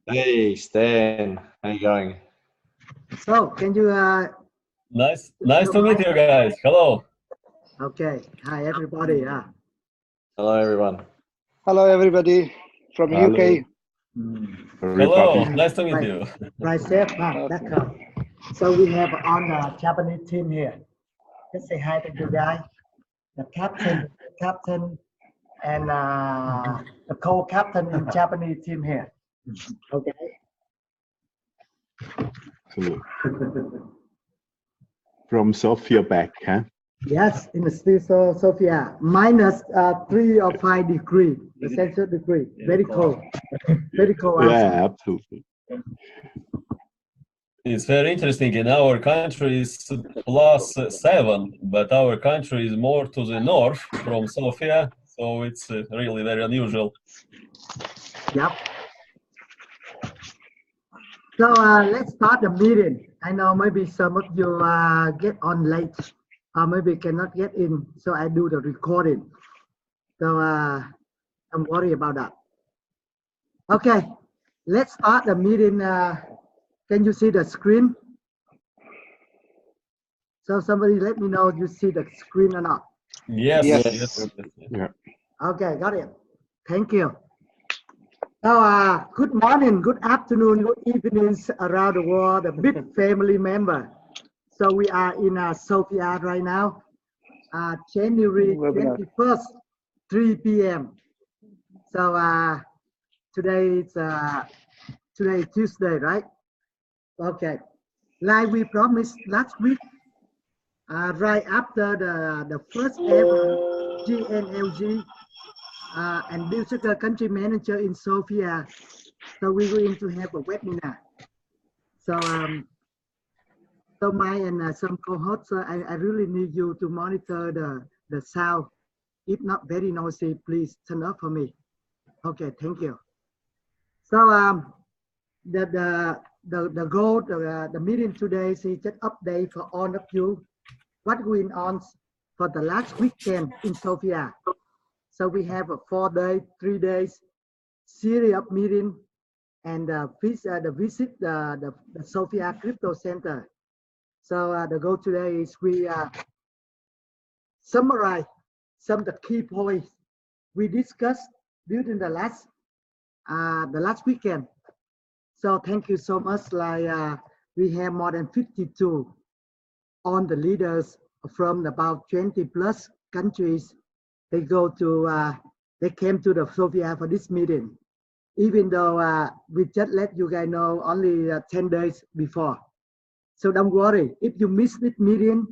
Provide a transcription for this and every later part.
Hey, Stan. How you going? So, can you Nice your to meet mic? you guys. Hello. Okay. Hi, everybody. Hello, everyone. Hello, everybody from Hello, UK. Hello. everybody. Nice to meet Right, you. right, safe. That's Okay. So we have on the Japanese team here. Just say hi to you guys. The captain, and the co-captain in Japanese team here. Okay. So, from Sofia back, huh? Yes, in the still Sophia, minus 3 or 5 degrees, the Celsius degree. Very cold. Very cold outside. Yeah, absolutely. It's very interesting. In our country is +7, but our country is more to the north from Sofia, so it's really very unusual. Yep. So let's start the meeting. I know maybe some of you get on late, or maybe cannot get in, so I do the recording. So don't worry about that. Okay, let's start the meeting. Can you see the screen? So somebody let me know if you see the screen or not. Yes, Yes. yes. Yeah. Okay, got it. Thank you. So good morning, good afternoon, good evenings around the world, the big family member. So we are in Sofia right now. January Webinar. 21st, 3 p.m. So today is Tuesday, right? Okay. Like we promised last week, right after the first ever GNLG and digital country manager in Sofia, so we're going to have a webinar. So so my and some co-hosts, I really need you to monitor the sound. If not very noisy, please turn off for me. Okay, thank you. So the goal the meeting today is just update for all of you what going on for the last weekend in Sofia. So we have a 4 day, 3 days series of meeting and the visit the Sofia Crypto Center. So the goal today is we summarize some of the key points we discussed during the last weekend. So thank you so much. Like we have more than 52 on the leaders from about 20 plus countries. They go to they came to the Sofia for this meeting, even though we just let you guys know only 10 days before. So don't worry. If you miss this meeting,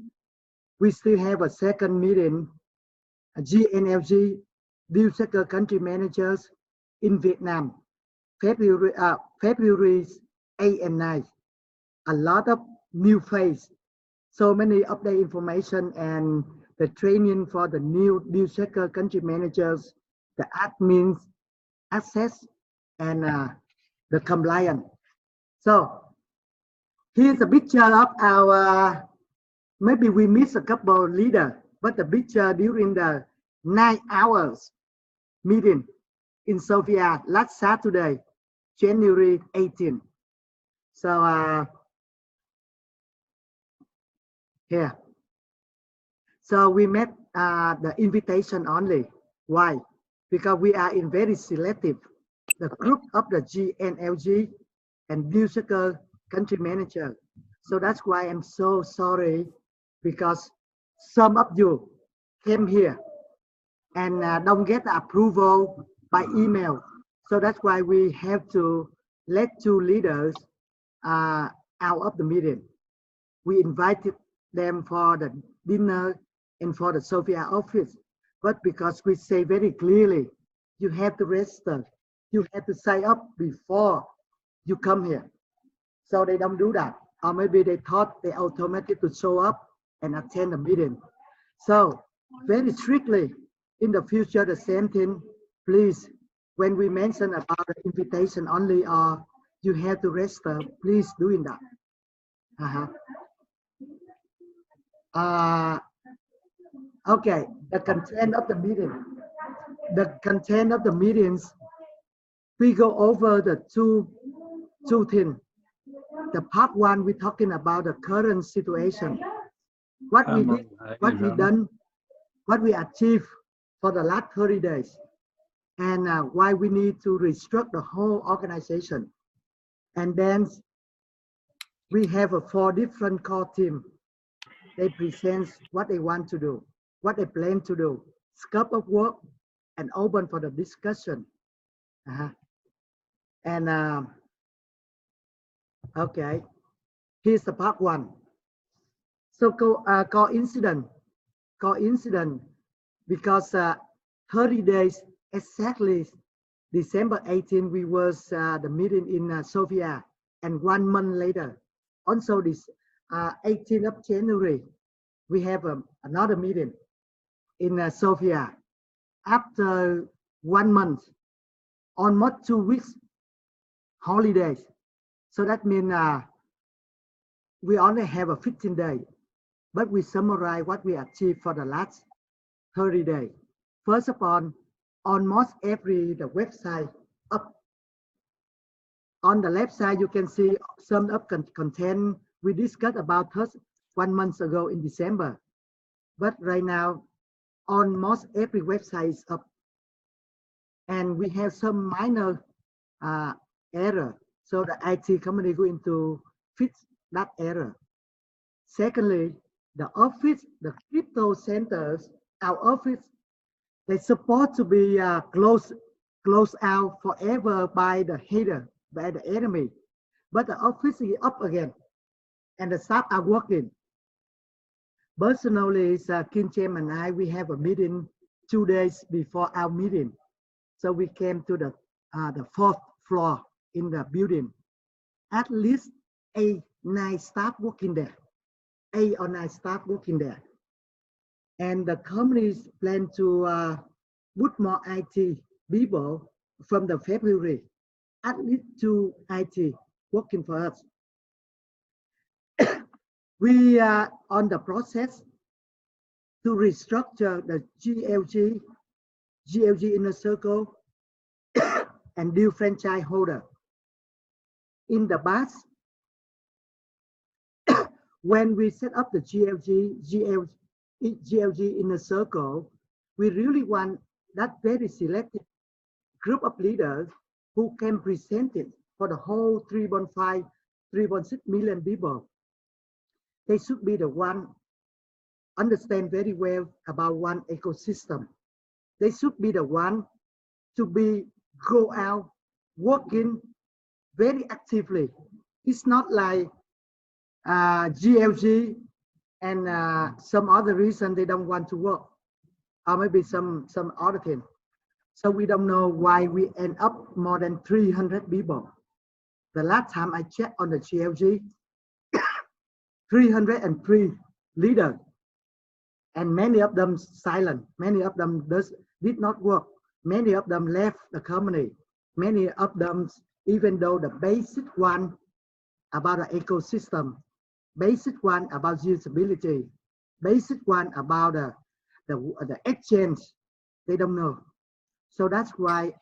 we still have a second meeting, a GNLG, Deal Sector Country Managers in Vietnam, February 8 and 9. A lot of new face, so many update information and the training for the new Deal Sector Country Managers, the admins, access, and the compliance. So here's a picture of our, maybe we miss a couple leader, but the picture during the 9 hours meeting in Sofia last Saturday, January 18. So here. So we met the invitation only. Why? Because we are in very selective. The group of the GNLG and New Circle country manager. So that's why I'm so sorry because some of you came here and don't get the approval by email. So that's why we have to let two leaders out of the meeting. We invited them for the dinner and for the Sofia office. But because we say very clearly, you have to register, you have to sign up before you come here. So they don't do that. Or maybe they thought they automatically to show up and attend the meeting. So very strictly in the future, the same thing, please, when we mention about the invitation only or you have to register, please doing that. Uh-huh. Okay, the content of the meeting. The content of the meetings we go over the two things. The part one, we're talking about the current situation. What we did, what we done, what we achieved for the last 30 days, and why we need to restructure the whole organization. And then we have 4 different core teams. They present what they want to do, what they plan to do, scope of work, and open for the discussion. And okay, here's the part one. So coincidence, because 30 days exactly, December 18, we was the meeting in Sofia, and 1 month later, also this 18th of January, we have another meeting in Sofia. After 1 month, almost 2 weeks holidays. So that means we only have a 15 days, but we summarize what we achieved for the last 30 days. First of all, almost every the website up. On the left side, you can see some of content we discussed about 1 month ago in December. But right now, almost every website is up. And we have some minor error. So the IT company going to fix that error. Secondly, the office, the crypto centers, our office, they're supposed to be closed out forever by the hater, by the enemy. But the office is up again, and the staff are working. Personally, Kim Chem and I, we have a meeting 2 days before our meeting. So we came to the 4th floor in the building. At least 8, 9 staff working there. 8 or 9 staff working there. And the companies plan to put more IT people from the February, at least 2 IT working for us. We are on the process to restructure the GNLG inner circle and deal franchise holder. In the past, when we set up the GNLG inner circle, we really want that very selected group of leaders who can present it for the whole 3.5, 3.6 million people. They should be the one understand very well about one ecosystem. They should be the one to go out working very actively. It's not like GLG and some other reason they don't want to work, or maybe some other thing. So we don't know why we end up more than 300 people. The last time I checked on the GLG, 303 leaders, and many of them silent. Many of them did not work. Many of them left the company. Many of them, even though the basic one about the ecosystem, basic one about usability, basic one about the exchange, they don't know. So that's why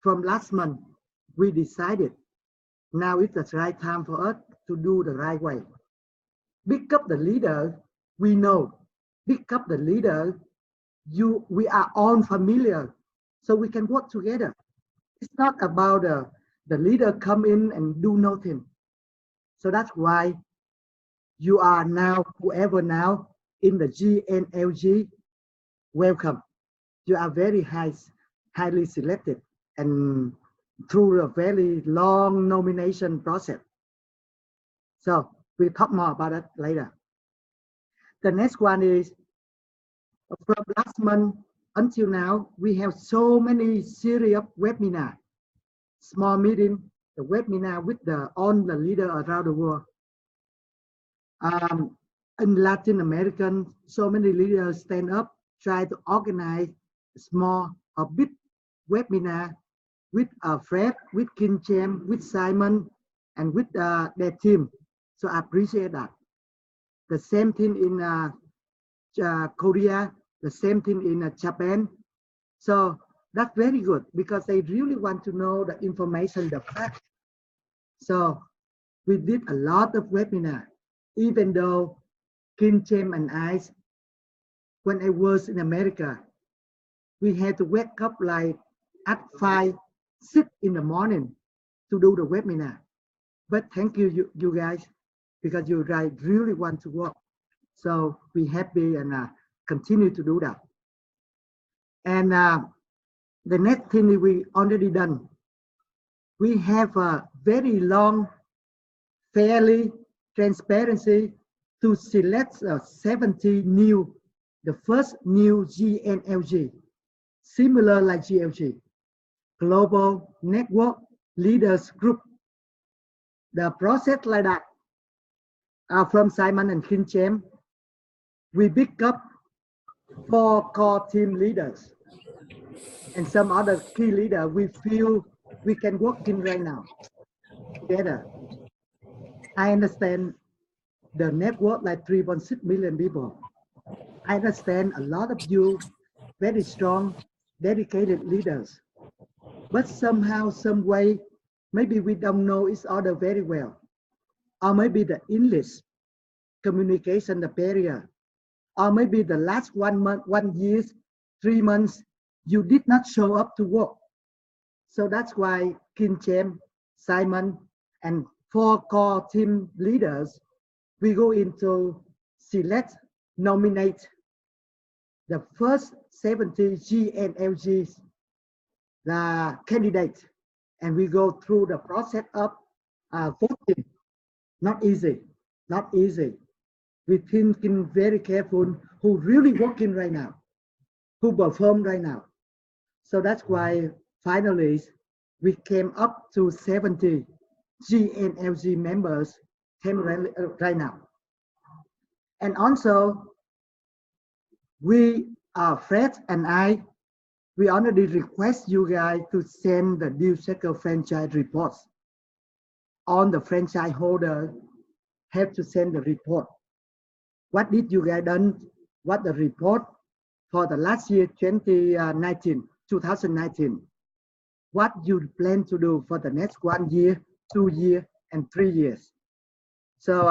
from last month, we decided now it's the right time for us to do the right way. Pick up the leader, we know. Pick up the leader, we are all familiar, so we can work together. It's not about the leader come in and do nothing. So that's why you are now, whoever now in the GNLG, welcome. You are very highly selected and through a very long nomination process. So we'll talk more about it later. The next one is from last month until now, we have so many series of webinars, small meeting, the webinar with all the leaders around the world. In Latin American, so many leaders stand up, try to organize small or big webinar with Fred, with Kim Chem, with Simon, and with their team. So I appreciate that. The same thing in Korea, the same thing in Japan. So That's very good because they really want to know the information, the fact. So we did a lot of webinar, even though Kim, James, and I, when I was in America, we had to wake up like at 5, 6 in the morning to do the webinar. But thank you, you guys, because you guys really want to work. So we happy and continue to do that. And the next thing we already done, we have a very long, fairly transparency to select 70 new, the first new GNLG, similar like GLG, Global Network Leaders Group. The process like that from Simon and Kim James, we pick up 4 core team leaders and some other key leader we feel we can work in right now together. I understand the network like 3.6 million people. I understand a lot of you very strong, dedicated leaders. But somehow, some way, maybe we don't know each other very well. Or maybe the English communication, the barrier. Or maybe the last 1 month, 1 year, 3 months, you did not show up to work. So that's why Kim James, Simon, and 4 core team leaders, we go into select, nominate the first 70 GNLGs, the candidates, and we go through the process of voting. Not easy, not easy. We thinking very careful who really working right now, who perform right now. So that's why finally we came up to 70 GNLG members right now. And also, Fred and I, we already request you guys to send the new circle franchise reports. On the franchise holder have to send the report. What did you guys done? What the report for the last year, 2019? What you plan to do for the next 1 year, 2 years, and 3 years? So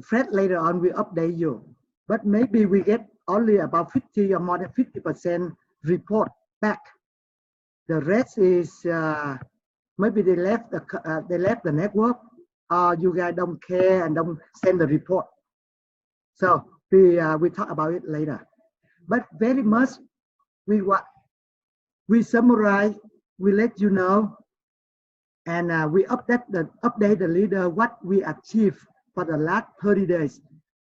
Fred, later on we update you, but maybe we get only about 50 or more than 50% report back. The rest is maybe they left the network, or you guys don't care and don't send the report. So we talk about it later. But very much we summarize, we let you know, and we update the leader what we achieved for the last 30 days.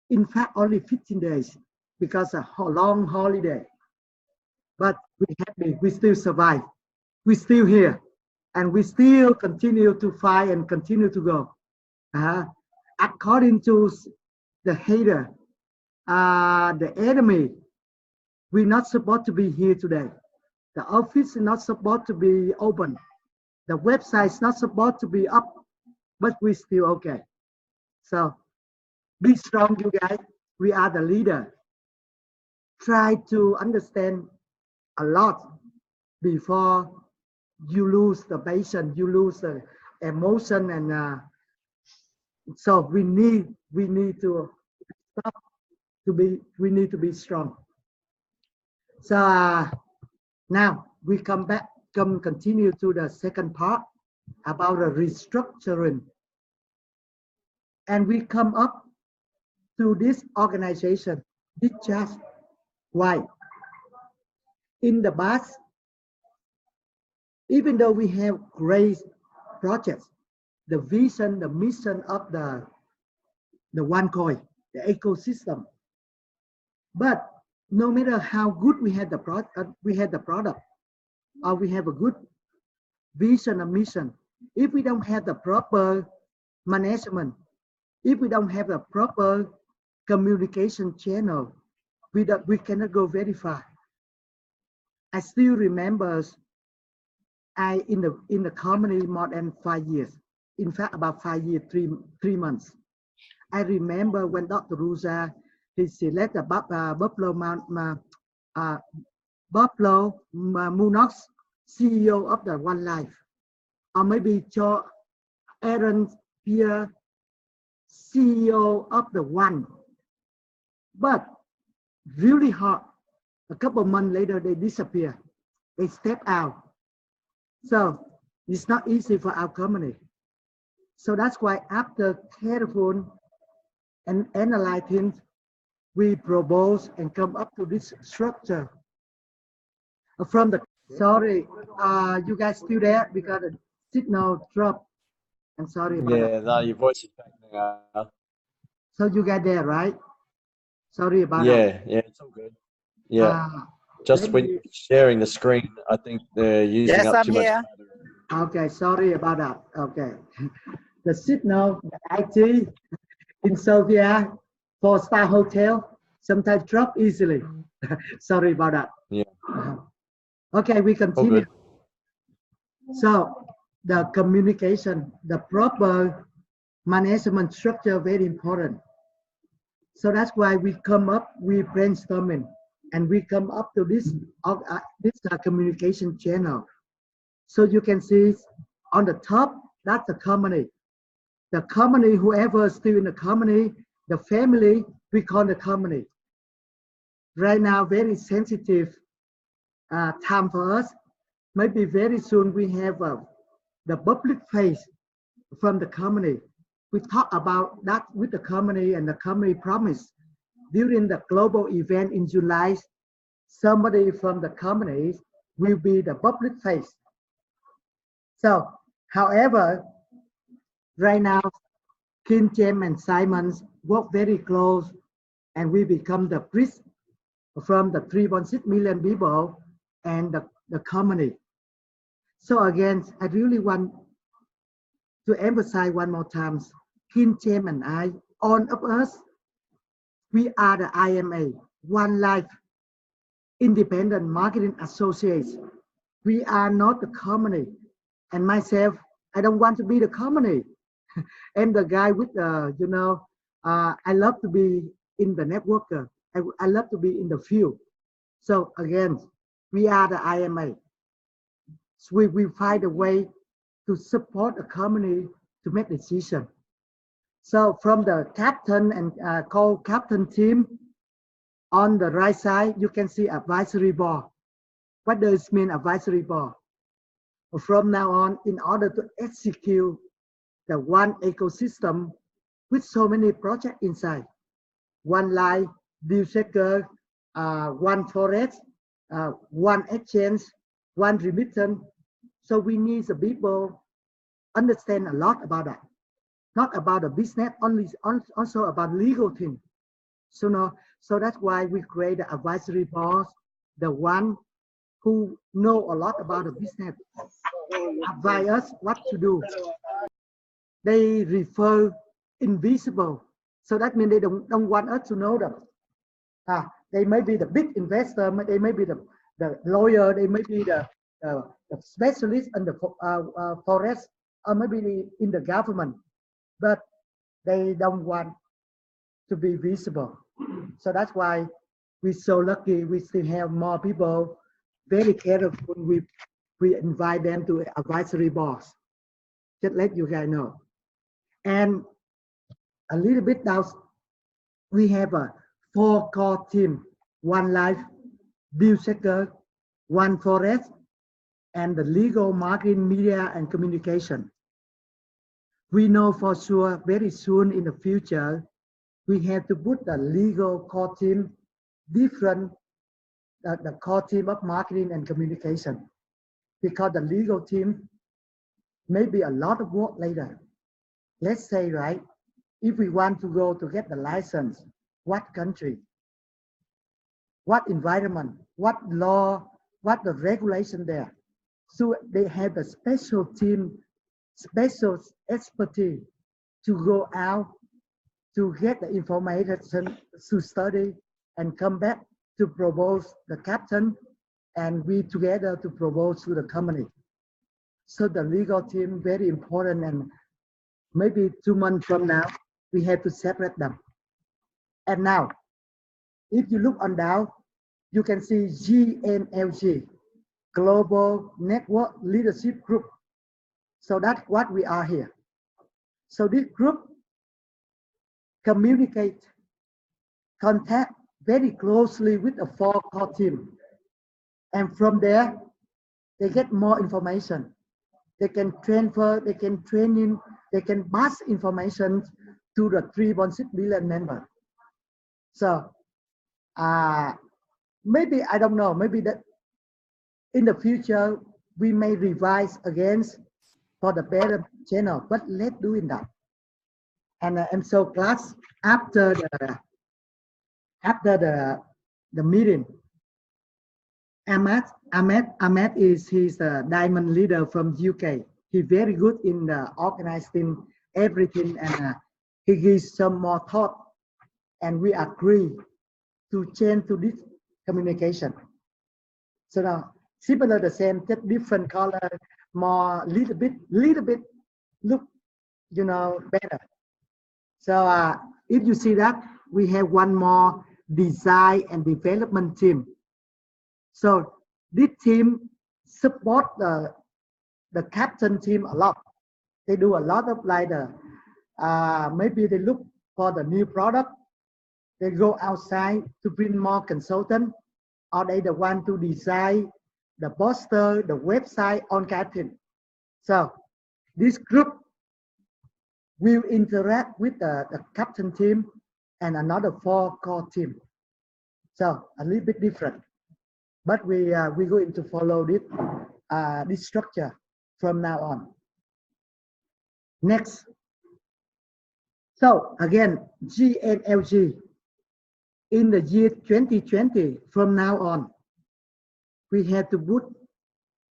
In fact, only 15 days because of a long holiday. But we're happy, we still survive. We're still here, and we still continue to fight and continue to go. According to the hater, the enemy, we're not supposed to be here today. The office is not supposed to be open. The website is not supposed to be up, but we're still okay. So be strong, you guys. We are the leader. Try to understand a lot before you lose the patience, you lose the emotion, and so we need to stop we need to be strong. So now we continue to the second part about the restructuring, and we come up to this organization. This just why in the past, even though we have great projects, the vision, the mission of the OneCoin, the ecosystem, but no matter how good we had the product, or we have a good vision and mission, if we don't have the proper management, if we don't have the proper communication channel, we cannot go very far. I still remember I in the company more than 5 years. In fact, about 5 years, 3 months. I remember when Dr. Ruza, he selected Buffalo Pablo Munoz, CEO of the One Life, or maybe Aaron Pierre, CEO of the One. But really hard. A couple of months later, they disappear. They step out. So it's not easy for our company. So that's why after careful and analyzing, we propose and come up to this structure. From the, sorry, you guys still there because the signal dropped. I'm sorry about Yeah, that. no, your voice is back now. So you got there, right? Sorry about Yeah, yeah, it's all good. Yeah, just let when me- you're sharing the screen, I think they're using Yes, up I'm too much here. battery. Okay, sorry about that. Okay. The signal, the IT in Sofia for Star Hotel sometimes drop easily. Sorry about that. Yeah. Okay, we All continue. good. So the communication, the proper management structure, very important. So that's why we come up, we brainstorming, and we come up to this communication channel. So you can see on the top, that's the company. The company, whoever is still in the company, the family, we call the company. Right now, very sensitive time for us. Maybe very soon we have the public face from the company. We talk about that with the company, and the company promised during the global event in July, somebody from the company will be the public face. So, however, right now, Kim, James, and Simons work very close, and we become the bridge from the 3.6 million people and the company. So again, I really want to emphasize one more time, Kim, James, and I, all of us, we are the IMA, One Life Independent Marketing Associates. We are not the company. And myself, I don't want to be the company. I'm the guy with, I love to be in the networker. I love to be in the field. So again, we are the IMA. So we will find a way to support the company to make decision. So from the captain and co-captain team, on the right side, you can see advisory board. What does it mean, advisory board? From now on, in order to execute the one ecosystem with so many projects inside, one life, deal checker, one forest, one exchange, one remittance. So we need the people understand a lot about that. Not about the business, only also about legal thing. So that's why we create the advisory board, the one who know a lot about the business, advise us what to do. They refer invisible. So that means they don't want us to know them. They may be the big investor, they may be the lawyer, they may be the specialist in the forest, or maybe in the government, but they don't want to be visible. So that's why we're so lucky we still have more people very careful. We invite them to advisory boards. Just let you guys know. And a little bit now, we have a 4 core team: One Life, Deal Checker, One Forest, and the legal, marketing, media, and communication. We know for sure very soon in the future, we have to put the legal core team different the core team of marketing and communication, because the legal team may be a lot of work later. Let's say, right, if we want to go to get the license, what country, what environment, what law, what the regulation there. So they have a special team, special expertise to go out to get the information, to study and come back to propose the captain, and we together to propose to the company. So the legal team very important, and maybe 2 months from now, we have to separate them. And now, if you look on down, you can see GNLG, Global Network Leadership Group. So that's what we are here. So this group communicate, contact very closely with the 4 core team. And from there, they get more information. They can transfer, they can train in, they can pass information to the 3.6 billion members. So maybe, I don't know, maybe that in the future, we may revise again for the better channel, but let's do it that. And I'm so glad after the meeting, Ahmed is his diamond leader from UK. He's very good in organizing everything, and he gives some more thought, and we agree to change to this communication. So now, similar the same, just different color, more little bit look, better. So if you see that, we have one more design and development team. So this team support the captain team a lot. They do a lot of like maybe they look for the new product. They go outside to bring more consultant, or they the one to design the poster, the website on captain. So this group will interact with the captain team and another 4 core team. So a little bit different, but we're going to follow this structure from now on. Next. So again, GNLG in the year 2020, from now on, we have to put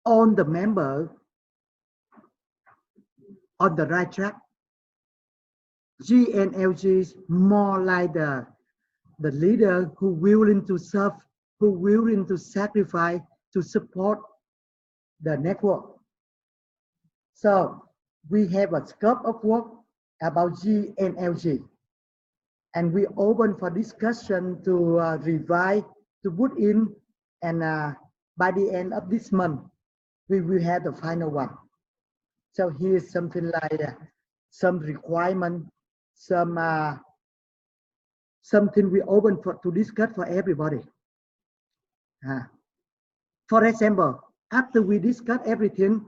all the members on the right track. GNLG is more like the leader who willing to serve, who willing to sacrifice to support the network. So we have a scope of work about GNLG, and we open for discussion to revise, to put in, and by the end of this month, we will have the final one. So here's something like some requirement, something we open to discuss for everybody. For example, after we discuss everything,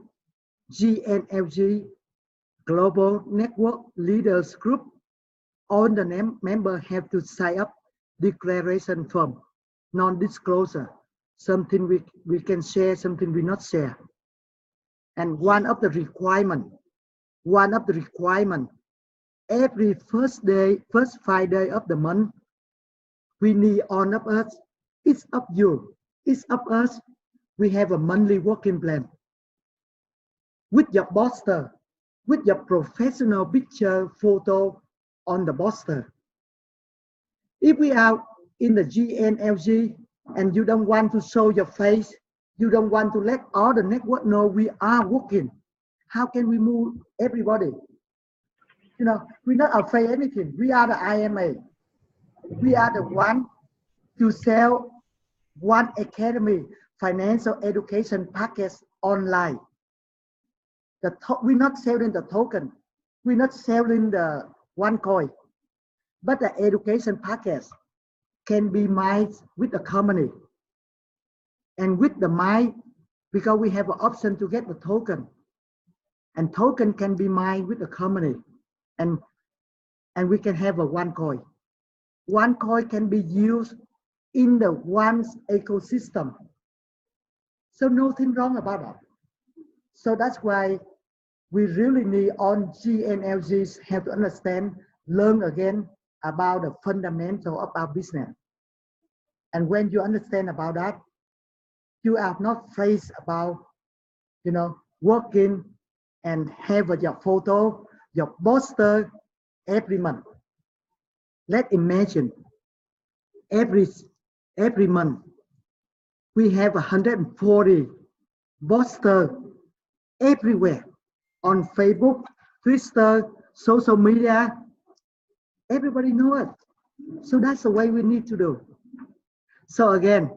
GNLG Global Network Leaders Group, all the members have to sign up declaration form, non-disclosure, something we can share, something we not share. And one of the requirement, every first 5 days of the month, we need all of us, it's up you, it's up us, we have a monthly working plan with your poster, with your professional picture photo on the poster. If we are in the GNLG and you don't want to show your face, you don't want to let all the network know we are working, how can we move everybody? We're not afraid of anything. We are the IMA. We are the one to sell one academy financial education package online. We're not selling the token. We're not selling the one coin, but the education package can be mined with the company. And with the mine, because we have an option to get the token, and token can be mined with the company, and we can have a one coin. One coin can be used in the one's ecosystem. So nothing wrong about that. So that's why we really need all GNLGs have to understand, learn again about the fundamental of our business. And when you understand about that, you are not faced about, working and have your photo, your poster every month. Let's imagine every month we have 140 posters everywhere on Facebook, Twitter, social media. Everybody knows it. So that's the way we need to do. So again,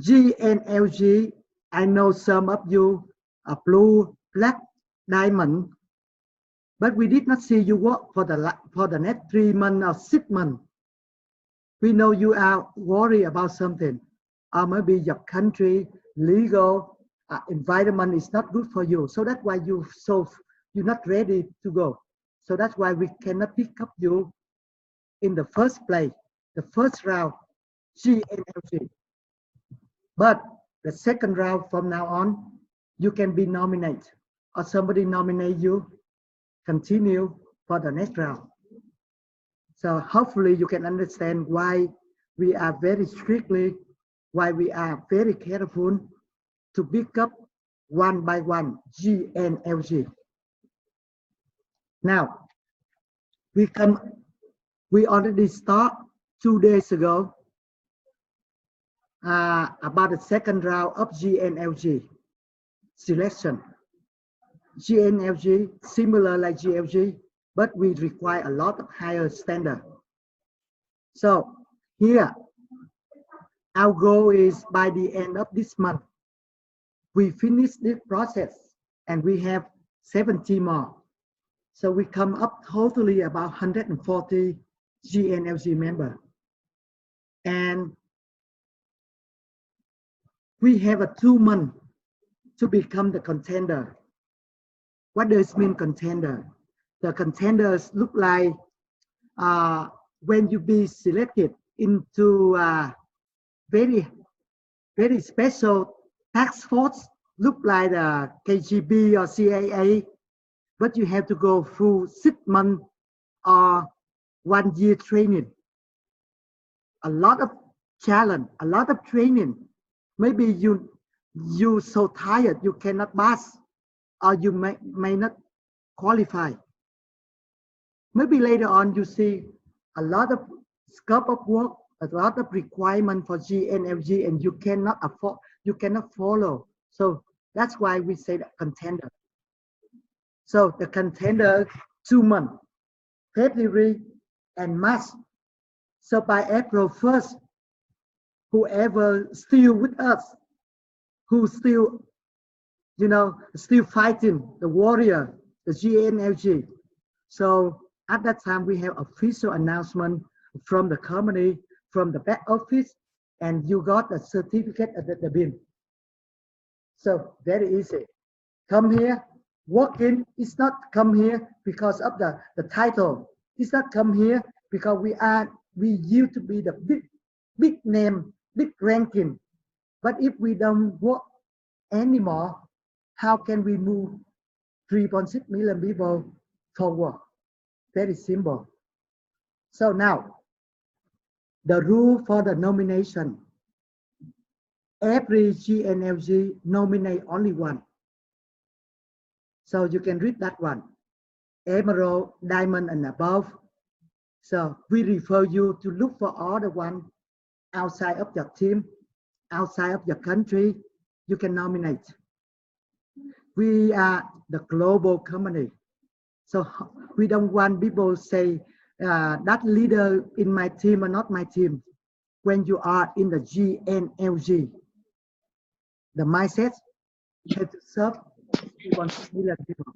GNLG, I know some of you are blue, black, diamond, but we did not see you work for the next 3 months or 6 months. We know you are worried about something, or maybe your country legal environment is not good for you. So that's why you're not ready to go. So that's why we cannot pick up you in the first place, the first round, GNLG. But the second round from now on, you can be nominated, or somebody nominate you, continue for the next round. So hopefully you can understand why we are very strictly, why we are very careful to pick up one by one GNLG. Now, we already start 2 days ago about the second round of GNLG selection. GNLG, similar like GLG, but we require a lot of higher standard. So here, our goal is by the end of this month, we finish this process and we have 70 more. So we come up totally about 140 GNLG members. And we have a 2 month to become the contender. What does mean contender? The contenders look like when you be selected into very, very special task force, look like the KGB or CIA, but you have to go through 6 months or 1 year training. A lot of challenge, a lot of training. Maybe you so tired you cannot pass, or you may not qualify. Maybe later on you see a lot of scope of work, a lot of requirement for GNLG, and you cannot afford, you cannot follow. So that's why we say that contender. So the contender 2 months, February and March. So by April 1st, whoever still with us, who still, still fighting the warrior, the GNLG. So at that time, we have official announcement from the company, from the back office, and you got a certificate at the bin. So very easy. Come here, walk in. It's not come here because of the title. It's not come here because we used to be the big name, big ranking. But if we don't work anymore, how can we move 3.6 million people forward? Very simple. So now, the rule for the nomination. Every GNLG nominate only one. So you can read that one. Emerald, diamond, and above. So we refer you to look for all the one outside of your team, outside of your country, you can nominate. We are the global company. So we don't want people say that leader in my team or not my team. When you are in the GNLG, the mindset has to serve 1 million people.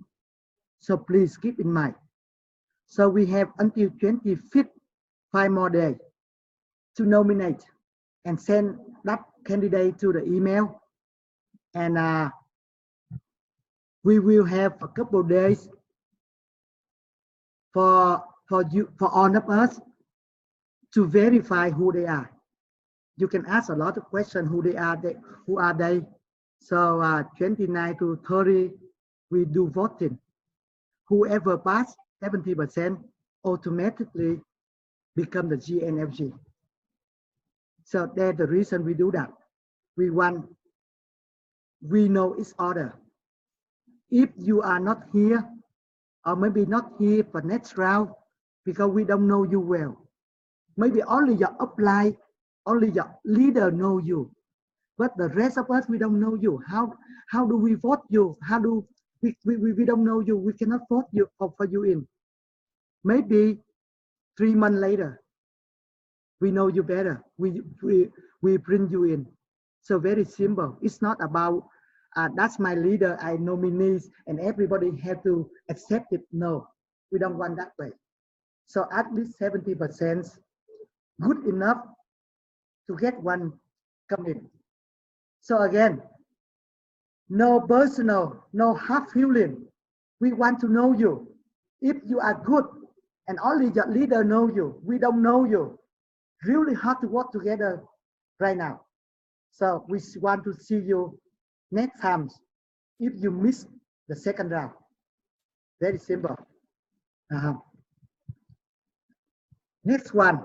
So please keep in mind. So we have until 25th, 5 more days to nominate and send that candidate to the email. And we will have a couple of days for all of us to verify who they are. You can ask a lot of questions who they are, who are they. So 29 to 30, we do voting. Whoever pass 70% automatically become the GNLG. So that's the reason we do that. We know each other. If you are not here, or maybe not here for next round, because we don't know you well. Maybe only your upline, only your leader know you. But the rest of us, we don't know you. How do we vote you? How do we don't know you? We cannot vote you for you in. Maybe 3 months later, we know you better. We bring you in. So very simple. It's not about that's my leader, I nominate, and everybody have to accept it. No, we don't want that way. So at least 70% good enough to get one come in. So again, no personal, no hard feeling. We want to know you. If you are good and only your leader know you, we don't know you. Really hard to work together right now. So we want to see you next time if you miss the second round. Very simple. Next one.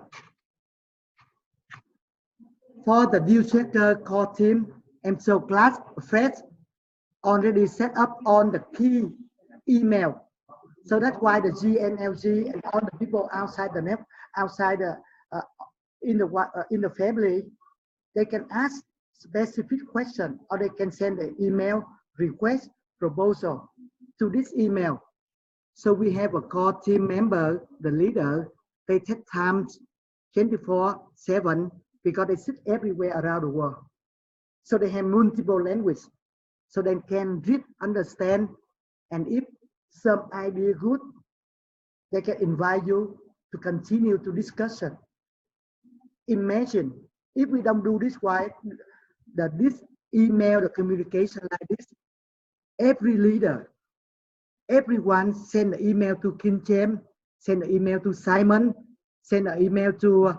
For the deal checker core team, I'm so glad Fred already set up on the key email. So that's why the GNLG and all the people outside the net, outside the in the family, they can ask specific question or they can send an email request proposal to this email. So we have a core team member, the leader, they take time 24/7 because they sit everywhere around the world. So they have multiple languages. So they can read, understand, and if some idea good, they can invite you to continue to discussion. Imagine if we don't do this, why this email, the communication like this, every leader, everyone send an email to Kim James, send an email to Simon, send an email to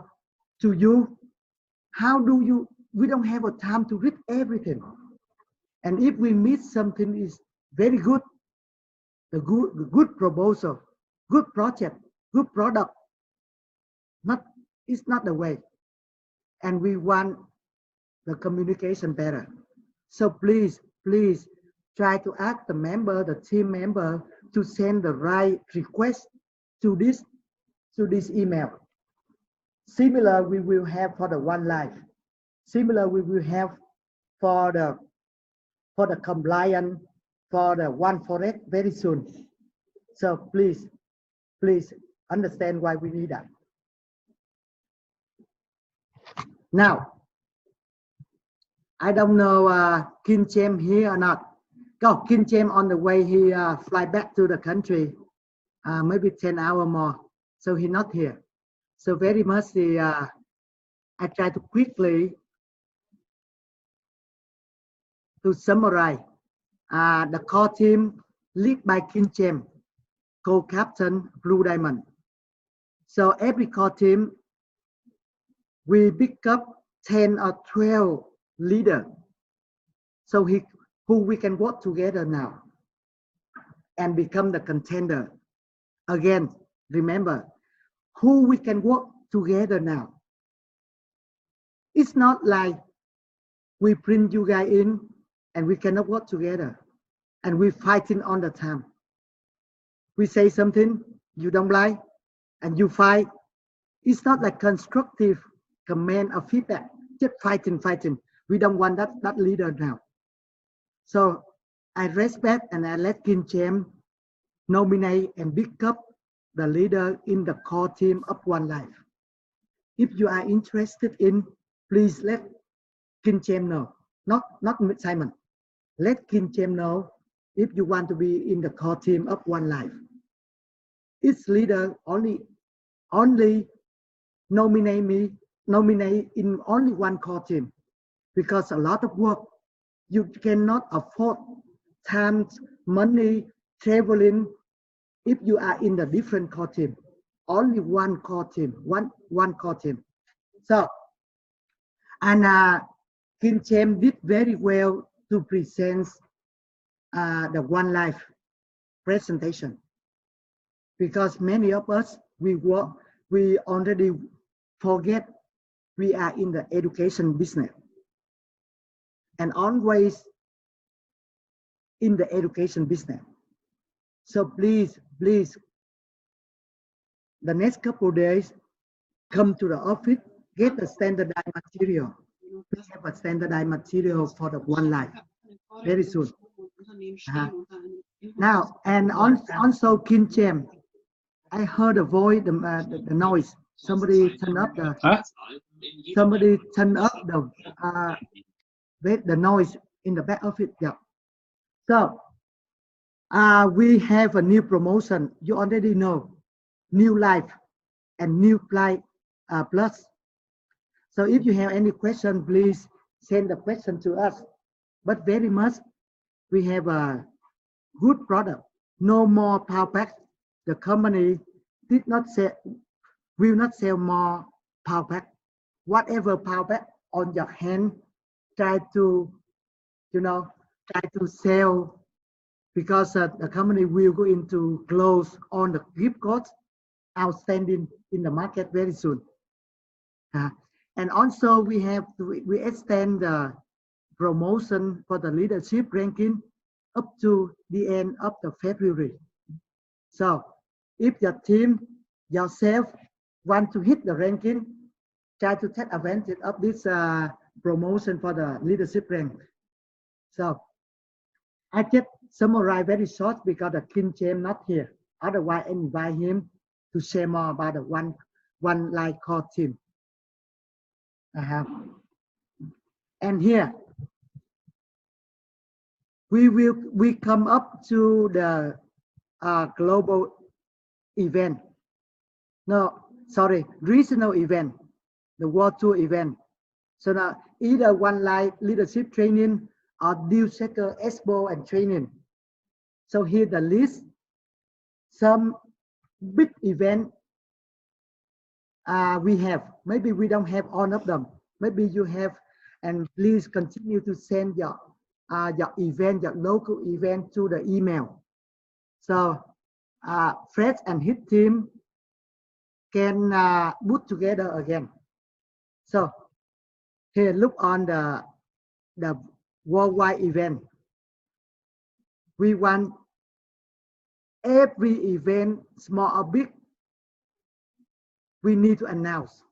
you. How do you? We don't have a time to read everything. And if we miss something is very good, the good proposal, good project, good product, it's not the way. And we want the communication better. So please try to ask the member, the team member, to send the right request to this email. Similar we will have for the One Life. Similar we will have for the compliance, for the One Forest very soon. So please understand why we need that. Now, I don't know Kim James here or not. Go, Kim James on the way, he fly back to the country, maybe 10 hours more. So he's not here. So very much I try to quickly to summarize the core team led by Kim James, co-captain Blue Diamond. So every core team, we pick up 10 or 12 leaders. So who we can work together now and become the contender. Again, remember, who we can work together now. It's not like we bring you guys in and we cannot work together and we're fighting all the time. We say something you don't like and you fight. It's not like constructive comment or feedback, just fighting. We don't want that leader now. So I respect and I let Kim James nominate and pick up the leader in the core team of One Life. If you are interested in, please let Kim James know, not Simon. Let Kim James know if you want to be in the core team of One Life. Each leader only nominate in only one core team because a lot of work. You cannot afford time, money, traveling if you are in the different core team. Only one core team, one core team. So, and Kim James did very well to present the One Life presentation because many of us we already forget we are in the education business and always in the education business. So please, the next couple of days, come to the office, get the standardized material. We have a standardized material for the One Life very soon. Now, and also Kim James, I heard a voice, the noise. Somebody turn up the the noise in the back of it. Yeah. So we have a new promotion. You already know, New Life and New Flight Plus. So if you have any question, please send the question to us. But very much, we have a good product. No more power pack. The company did not sell, will not sell more power pack. Whatever power pack on your hand, try to, try to sell, because the company will go into close on the gift cards outstanding in the market very soon. And also we extend the promotion for the leadership ranking up to the end of the February. So if your team, yourself want to hit the ranking, try to take advantage of this promotion for the leadership rank. So I just summarize very short because the Kim James not here. Otherwise, I invite him to share more about the one line core team. And here we come up to the global event. No, sorry, regional event, the World Tour event. So now either one line leadership training or deal seeker expo and training. So here the list, some big event we have. Maybe we don't have all of them. Maybe you have, and please continue to send your event, your local event to the email. So Fred and his team can put together again. So here, look on the worldwide event. We want every event, small or big, we need to announce.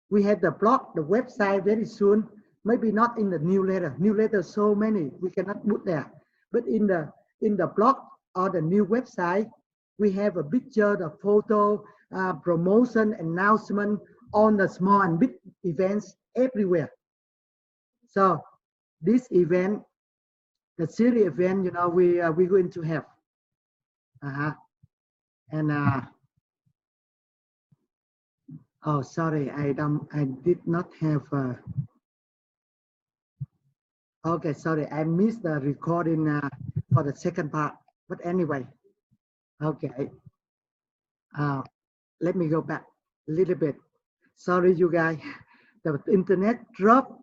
We have the blog, the website very soon. Maybe not in the newsletter. Newsletter so many we cannot put there. But in the blog or the new website, we have a picture, the photo, promotion, announcement on the small and big events everywhere. So this event, the series event, we're going to have. And oh, sorry, I did not have. Okay, sorry, I missed the recording for the second part. But anyway, okay. Let me go back a little bit. Sorry, you guys. The internet dropped